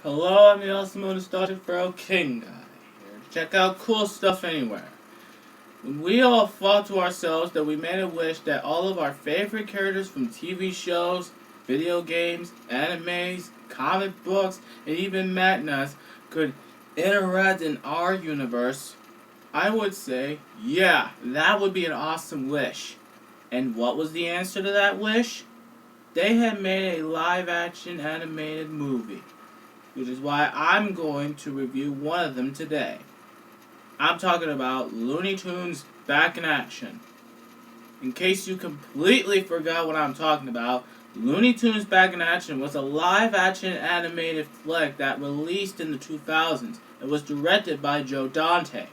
Hello, I'm the awesome nostalgic Pharoah King guy here to check out cool stuff anywhere. When we all thought to ourselves that we made a wish that all of our favorite characters from TV shows, video games, animes, comic books, and even mangas could interact in our universe, I would say, yeah, that would be an awesome wish. And what was the answer to that wish? They had made a live-action animated movie, which is why I'm going to review one of them today. I'm talking about Looney Tunes Back in Action. In case you completely forgot what I'm talking about, Looney Tunes Back in Action was a live-action animated flick that released in the 2000s and was directed by Joe Dante.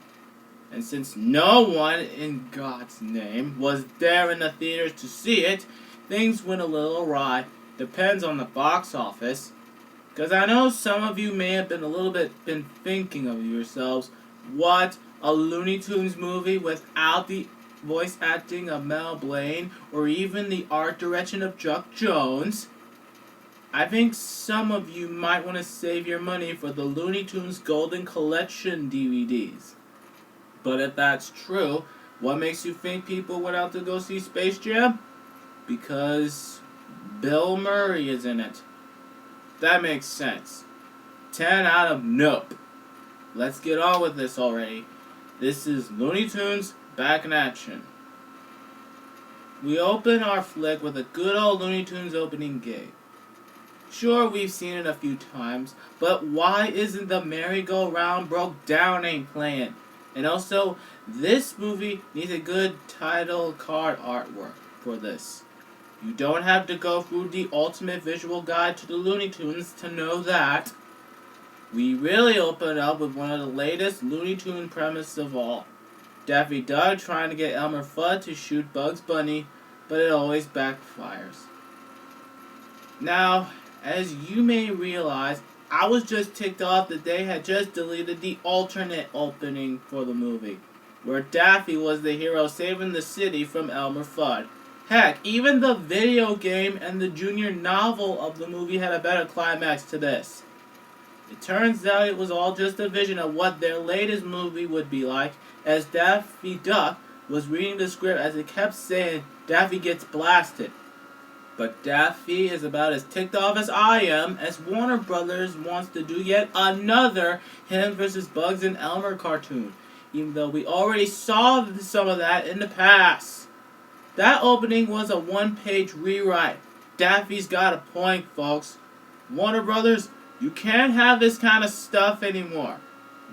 And since no one, in God's name, was there in the theaters to see it, things went a little awry. Depends on the box office. Because I know some of you may have been been thinking of yourselves, what, a Looney Tunes movie without the voice acting of Mel Blaine or even the art direction of Chuck Jones? I think some of you might want to save your money for the Looney Tunes Golden Collection DVDs. But if that's true, what makes you think people went out to go see Space Jam? Because Bill Murray is in it. That makes sense. 10 out of nope. Let's get on with this already. This is Looney Tunes Back in Action. We open our flick with a good old Looney Tunes opening gig. Sure, we've seen it a few times, but why isn't the merry-go-round broke down ain't playing? And also, this movie needs a good title card artwork for this. You don't have to go through the ultimate visual guide to the Looney Tunes to know that. We really open up with one of the latest Looney Tune premises of all. Daffy Duck trying to get Elmer Fudd to shoot Bugs Bunny, but it always backfires. Now, as you may realize, I was just ticked off that they had just deleted the alternate opening for the movie, where Daffy was the hero saving the city from Elmer Fudd. Heck, even the video game and the junior novel of the movie had a better climax to this. It turns out it was all just a vision of what their latest movie would be like, as Daffy Duck was reading the script as it kept saying Daffy gets blasted. But Daffy is about as ticked off as I am, as Warner Brothers wants to do yet another him vs. Bugs and Elmer cartoon, even though we already saw some of that in the past. That opening was a one-page rewrite. Daffy's got a point, folks. Warner Brothers, you can't have this kind of stuff anymore.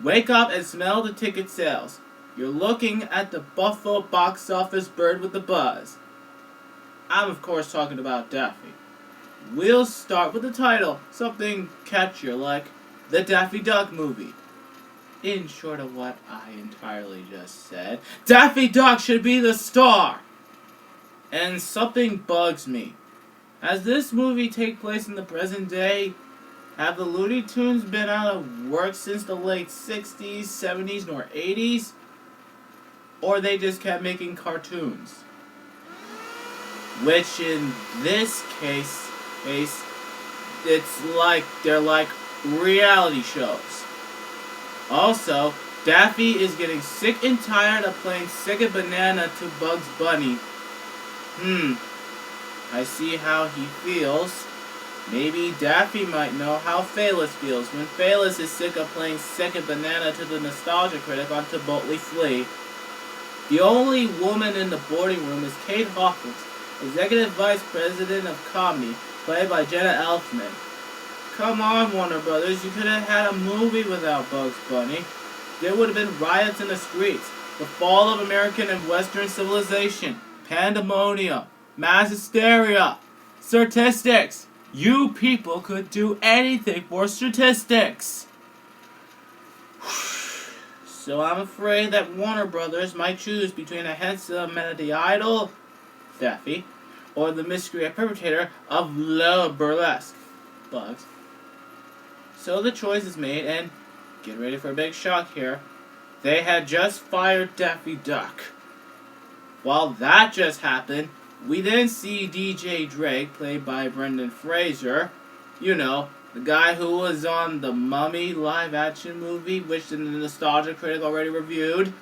Wake up and smell the ticket sales. You're looking at the Buffalo box office bird with the buzz. I'm of course talking about Daffy. We'll start with the title, something catchier like The Daffy Duck Movie. In short of what I entirely just said, Daffy Duck should be the star! And something bugs me. Has this movie take place in the present day? Have the Looney Tunes been out of work since the late 60s, 70s, nor 80s? Or they just kept making cartoons? Which in this case, they're like reality shows. Also, Daffy is getting sick and tired of playing second banana to Bugs Bunny. I see how he feels. Maybe Daffy might know how Phyllis feels when Phyllis is sick of playing second banana to the nostalgia critic on Botley Flea. The only woman in the boarding room is Kate Hawkins, Executive Vice President of Comedy, played by Jenna Elfman. Come on, Warner Brothers, you could have had a movie without Bugs Bunny. There would have been riots in the streets, the fall of American and Western civilization, pandemonium, mass hysteria, statistics. You people could do anything for statistics. So I'm afraid that Warner Brothers might choose between a handsome Melody Idol, Daffy, or the miscreant perpetrator of low burlesque, Bugs. So the choice is made, and get ready for a big shock here. They had just fired Daffy Duck. While that just happened, we then see DJ Drake, played by Brendan Fraser, you know, The guy who was on the Mummy live-action movie, which the Nostalgia Critic already reviewed.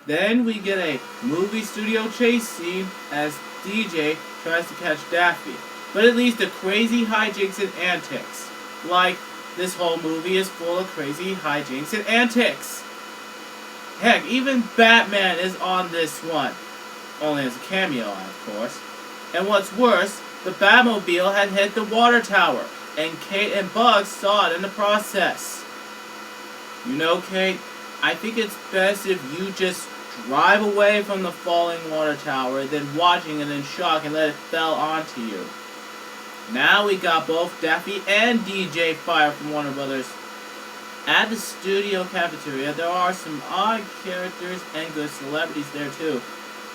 Then we get a movie studio chase scene as DJ tries to catch Daffy, but it leads to crazy hijinks and antics. Like, this whole movie is full of crazy hijinks and antics. Heck, even Batman is on this one. Only as a cameo, of course. And what's worse, the Batmobile had hit the water tower, and Kate and Bugs saw it in the process. You know, Kate, I think it's best if you just drive away from the falling water tower, then watching it in shock and let it fall onto you. Now we got both Daffy and DJ fired from Warner Brothers. At the studio cafeteria, there are some odd characters and good celebrities there too.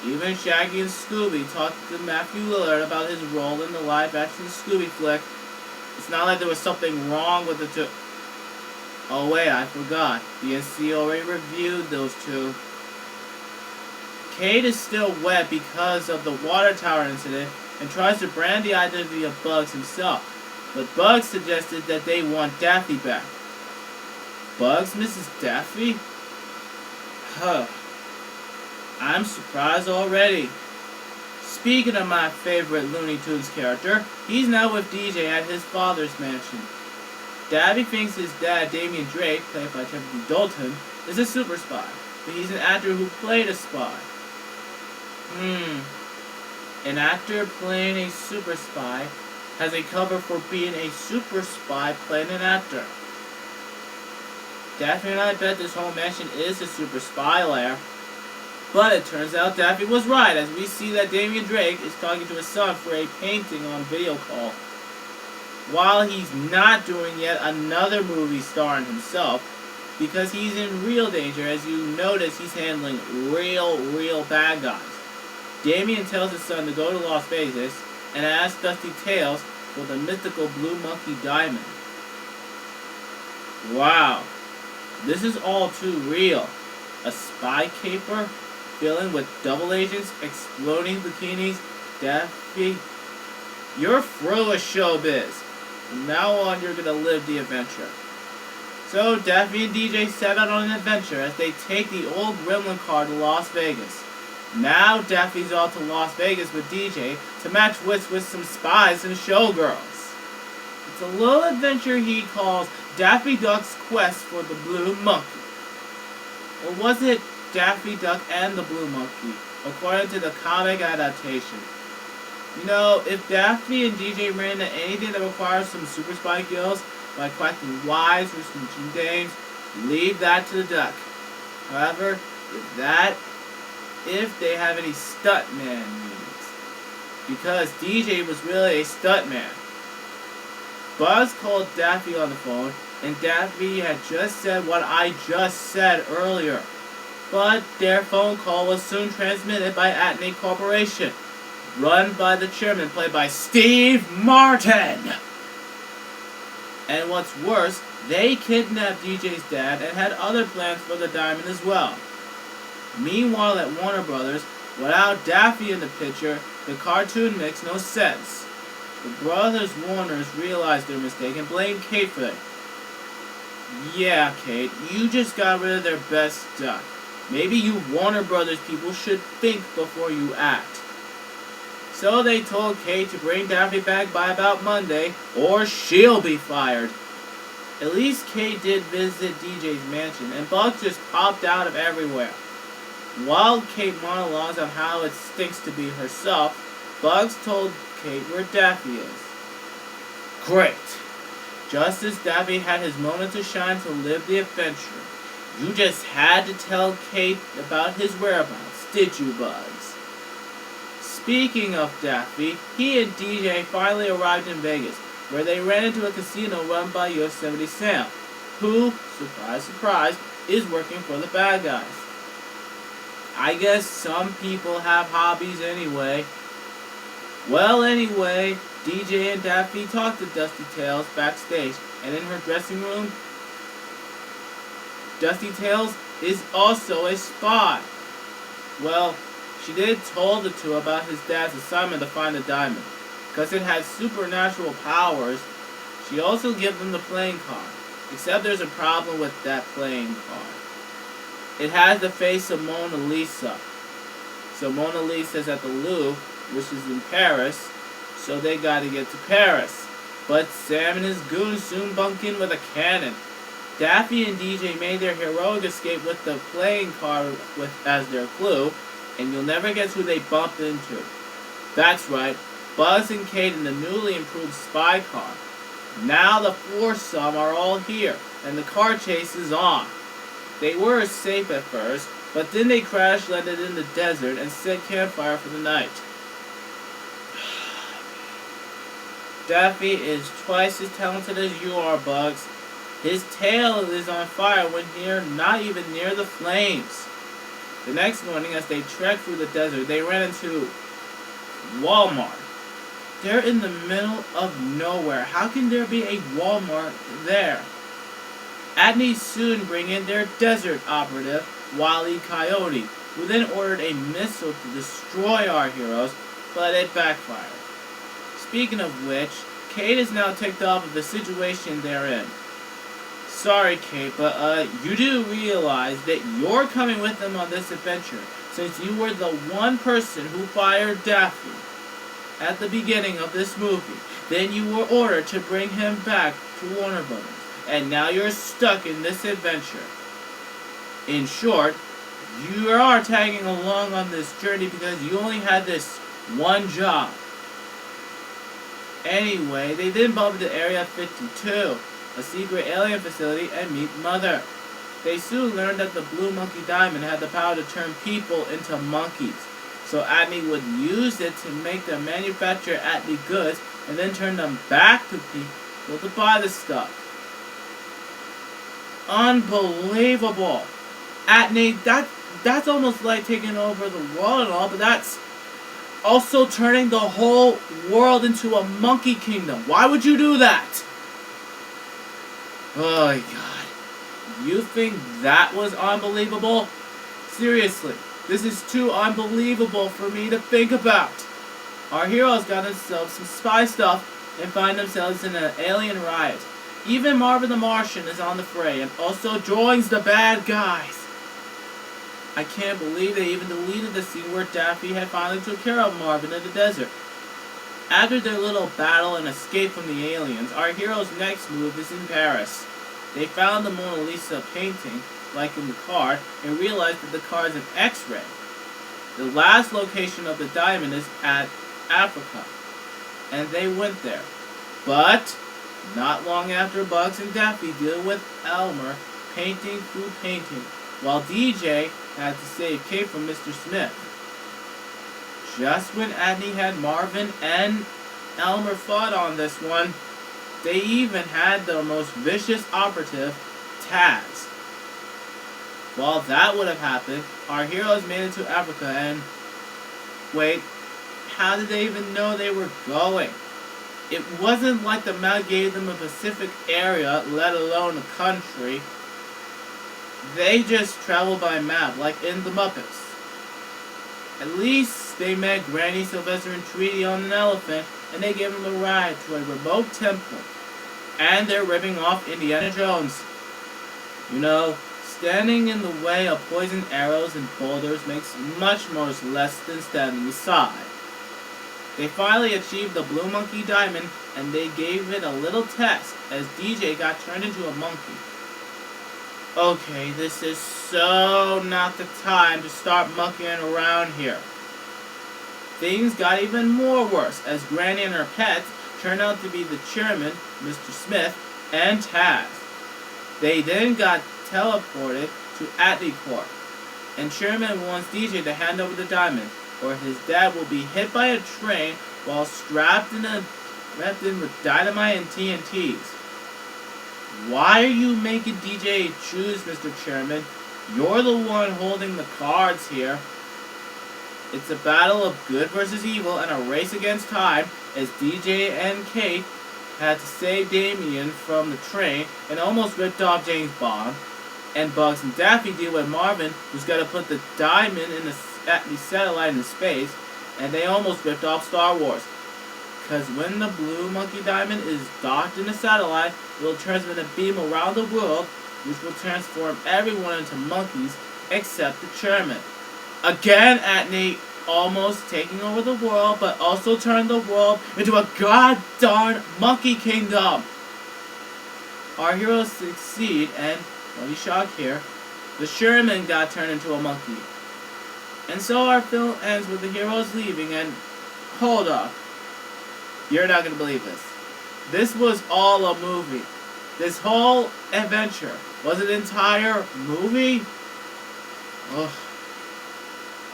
Even Shaggy and Scooby talked to Matthew Lillard about his role in the live-action Scooby flick. It's not like there was something wrong with the two. Oh wait, I forgot. DNC already reviewed those two. Kate is still wet because of the water tower incident and tries to brand the identity of Bugs himself. But Bugs suggested that they want Daffy back. Bugs misses Daffy? Huh. I'm surprised already. Speaking of my favorite Looney Tunes character, he's now with DJ at his father's mansion. Daffy thinks his dad, Damian Drake, played by Timothy Dalton, is a super spy, but he's an actor who played a spy. An actor playing a super spy has a cover for being a super spy playing an actor. Daffy and I bet this whole mansion is a super spy lair. But it turns out Daffy was right, as we see that Damian Drake is talking to his son for a painting on video call. While he's not doing yet another movie starring himself, because he's in real danger, as you notice he's handling real bad guys. Damian tells his son to go to Las Vegas and ask Dusty Tails for the mythical Blue Monkey Diamond. Wow, this is all too real. A spy caper? Filling with double agents, exploding bikinis, Daffy. You're through with showbiz. From now on, you're gonna live the adventure. So, Daffy and DJ set out on an adventure as they take the old Gremlin car to Las Vegas. Now, Daffy's off to Las Vegas with DJ to match wits with some spies and showgirls. It's a little adventure he calls Daffy Duck's Quest for the Blue Monkey. Or was it Daffy Duck and the Blue Monkey, according to the comic adaptation? You know, if Daffy and DJ ran into anything that requires some super spy skills, like quacking wise or smooching dames, leave that to the duck. However, if they have any stuntman needs. Because DJ was really a stuntman. Buzz called Daffy on the phone, and Daffy had just said what I just said earlier. But their phone call was soon transmitted by Atney Corporation, run by the chairman, played by Steve Martin. And what's worse, they kidnapped DJ's dad and had other plans for the diamond as well. Meanwhile at Warner Brothers, without Daffy in the picture, the cartoon makes no sense. The brothers Warners realized their mistake and blamed Kate for it. Yeah, Kate, you just got rid of their best duck. Maybe you Warner Brothers people should think before you act. So they told Kate to bring Daffy back by about Monday, or she'll be fired. At least Kate did visit DJ's mansion, and Bugs just popped out of everywhere. While Kate monologues on how it stinks to be herself, Bugs told Kate where Daffy is. Great! Just as Daffy had his moment to shine to live the adventure, you just had to tell Kate about his whereabouts, did you, Bugs? Speaking of Daffy, he and DJ finally arrived in Vegas, where they ran into a casino run by Yosemite Sam, who, surprise surprise, is working for the bad guys. I guess some people have hobbies anyway. Well, anyway, DJ and Daffy talked to Dusty Tails backstage, and in her dressing room, Dusty Tails is also a spy. Well, she did tell the two about his dad's assignment to find the diamond. Because it had supernatural powers, She also gives them the playing card, except there's a problem with that playing card. It has the face of Mona Lisa. So Mona Lisa's at the Louvre, which is in Paris, so they gotta get to Paris. But Sam and his goons soon bunk in with a cannon. Daffy and DJ made their heroic escape with the playing card as their clue, and you'll never guess who they bumped into. That's right, Buzz and Kate in the newly improved spy car. Now the foursome are all here, and the car chase is on. They were safe at first, but then they crash-landed in the desert and set campfire for the night. Daffy is twice as talented as you are, Bugs. His tail is on fire when you're not even near the flames. The next morning, as they trekked through the desert, they ran into Walmart. They're in the middle of nowhere. How can there be a Walmart there? Adney soon bring in their desert operative, Wile E. Coyote, who then ordered a missile to destroy our heroes, but it backfired. Speaking of which, Kate is now ticked off of the situation they're in. Sorry, Kate, but you do realize that you're coming with them on this adventure, since you were the one person who fired Daffy at the beginning of this movie. Then you were ordered to bring him back to Warner Brothers, and now you're stuck in this adventure. In short, you are tagging along on this journey because you only had this one job. Anyway, they then bump into Area 52, a secret alien facility, and meet Mother. They soon learned that the Blue Monkey Diamond had the power to turn people into monkeys, so Adney would use it to make them manufacture Adney goods and then turn them back to people to buy the stuff. Unbelievable! Adney, that's almost like taking over the world and all, but that's also turning the whole world into a monkey kingdom. Why would you do that? Oh my god. You think that was unbelievable? Seriously, this is too unbelievable for me to think about. Our heroes got themselves some spy stuff and find themselves in an alien riot. Even Marvin the Martian is on the fray and also joins the bad guys. I can't believe they even deleted the scene where Daffy had finally took care of Marvin in the desert. After their little battle and escape from the aliens, our hero's next move is in Paris. They found the Mona Lisa painting, like in the card, and realized that the card is an X-ray. The last location of the diamond is at Africa, and they went there. But not long after, Bugs and Daffy deal with Elmer painting through painting, while DJ had to save Kate from Mr. Smith. Just when Adney had Marvin and Elmer fought on this one, they even had the most vicious operative, Taz. While that would have happened, our heroes made it to Africa and... Wait, how did they even know they were going? It wasn't like the map gave them a Pacific area, let alone a country. They just traveled by map, like in the Muppets. At least they met Granny, Sylvester, and Tweety on an elephant, and they gave them a ride to a remote temple. And they're ripping off Indiana Jones. You know, standing in the way of poison arrows and boulders makes much more less than standing aside. They finally achieved the Blue Monkey Diamond, and they gave it a little test as DJ got turned into a monkey. Okay, this is so not the time to start monkeying around here. Things got even more worse as Granny and her pets turned out to be the chairman, Mr. Smith, and Taz. They then got teleported to Atlee Corp, and Chairman wants DJ to hand over the diamond, or his dad will be hit by a train while wrapped in with dynamite and TNTs. Why are you making DJ choose, Mr. Chairman? You're the one holding the cards here. It's a battle of good versus evil and a race against time as DJ and Kate had to save Damien from the train and almost ripped off James Bond. And Bugs and Daffy deal with Marvin, who's got to put the diamond in the satellite in space, and they almost ripped off Star Wars. Because when the blue monkey diamond is docked in a satellite, it will transmit a beam around the world, which will transform everyone into monkeys except the chairman. Again, Nate almost taking over the world, but also turned the world into a god-darn monkey kingdom. Our heroes succeed, and, funny shock here, the Sherman got turned into a monkey. And so our film ends with the heroes leaving, and hold up. You're not gonna believe this. This was all a movie. This whole adventure was an entire movie? Ugh.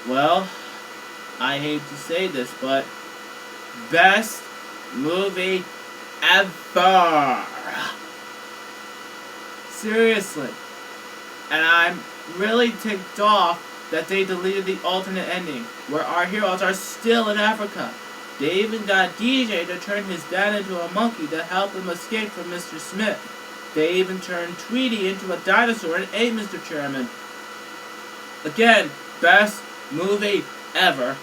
Well, I hate to say this, but best movie ever. Seriously. And I'm really ticked off that they deleted the alternate ending, where our heroes are still in Africa. They even got DJ to turn his dad into a monkey to help him escape from Mr. Smith. They even turned Tweety into a dinosaur and ate Mr. Chairman. Again, best movie ever.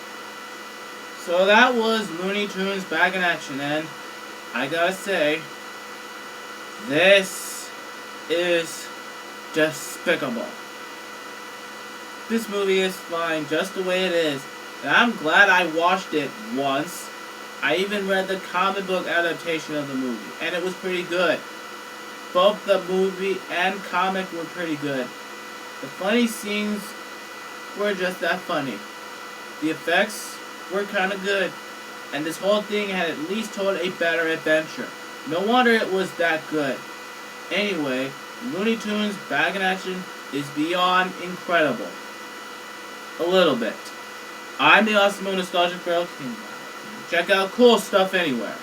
So that was Looney Tunes back in action, and I gotta say, this is despicable. This movie is fine just the way it is, and I'm glad I watched it once. I even read the comic book adaptation of the movie, and it was pretty good. Both the movie and comic were pretty good. The funny scenes were just that funny. The effects were kind of good, and this whole thing had at least told a better adventure. No wonder it was that good. Anyway, Looney Tunes back in action is beyond incredible. A little bit. I'm the awesome nostalgic Pharoah King. Check out cool stuff anywhere.